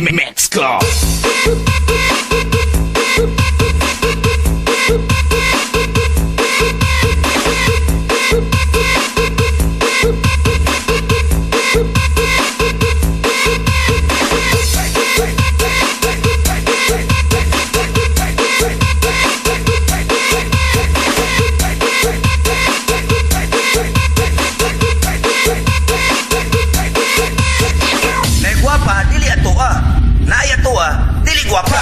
Mix Club.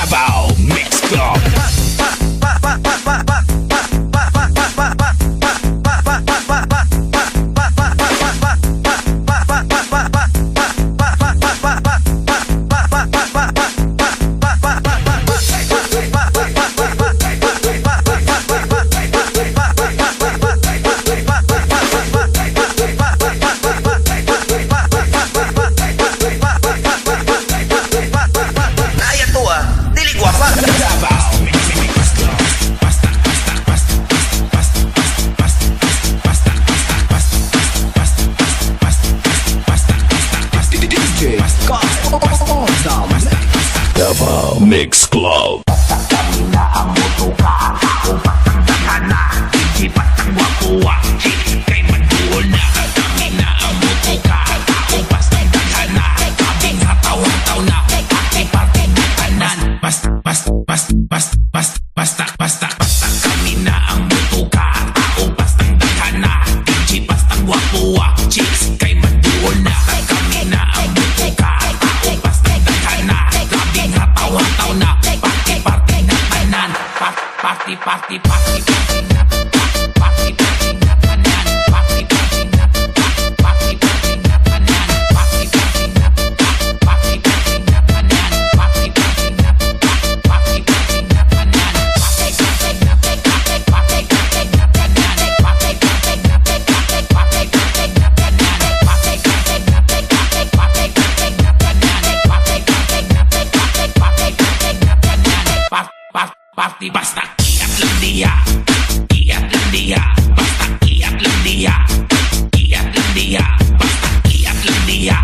Davao Mix Club. Davao Mix Club. Kami na ang motoka, ako patang dahana, hindi patang wapuwa, kay maduol na. Kami na ang motoka, ako patang dahana, kabing hataw-hataw na, pati-pati na kanan. Basta, kami na ang motoka, ako patang dahana, hindi patang wapuwa, kay maduol na. Kami na ang motoka, ako patang dahana, kabing hataw-hataw na, pati-pati na kanan. Party na, party na kanan. Party na, party na kanan. Party na, party na kanan. Party na, party na kanan. Party basta kiat lang dia, basta kiat lang dia, basta kiat lang dia, basta kiat lang dia, basta kiat lang dia, basta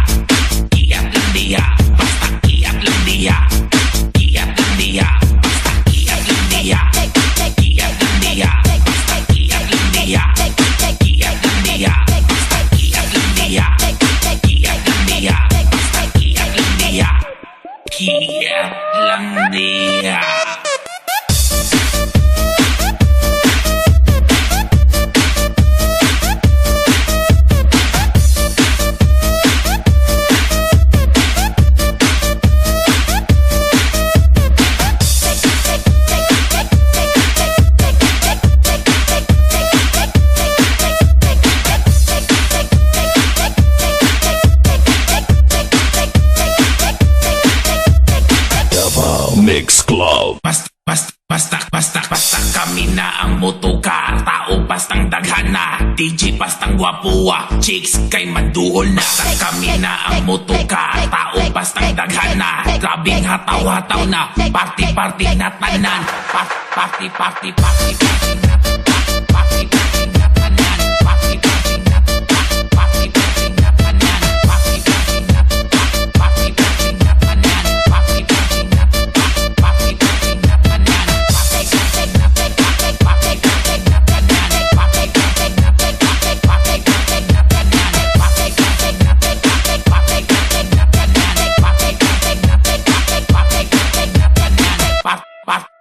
kiat lang dia, basta kiat lang dia, basta kiat lang dia, basta kiat lang dia, basta kiat lang dia, kiat lang dia. Mix Club. Basta kami na ang motoka, tao bastang daghana, DJ bastang gwapuwa, chicks kay maduol na. Kami na ang motoka, tao bastang daghana, grabing hataw-hataw na, party na tanan. Party na, party na kanan. Party na, party na kanan. Party na, party na kanan. Party na,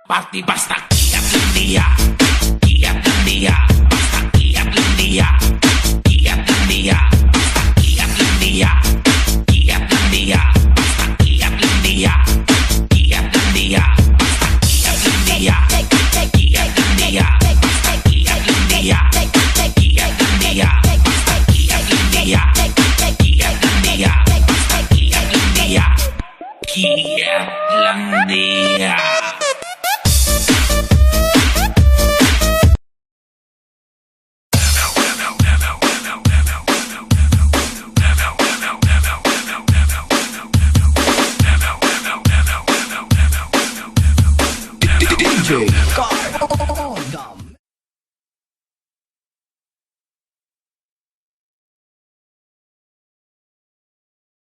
party basta kiat lang dia, basta kiat lang dia, basta kiat lang dia, basta kiat lang dia, basta kiat lang dia, basta kiat lang dia, basta kiat lang dia, basta kiat lang dia, basta kiat lang dia, basta kiat lang dia, kiat lang dia. DJ.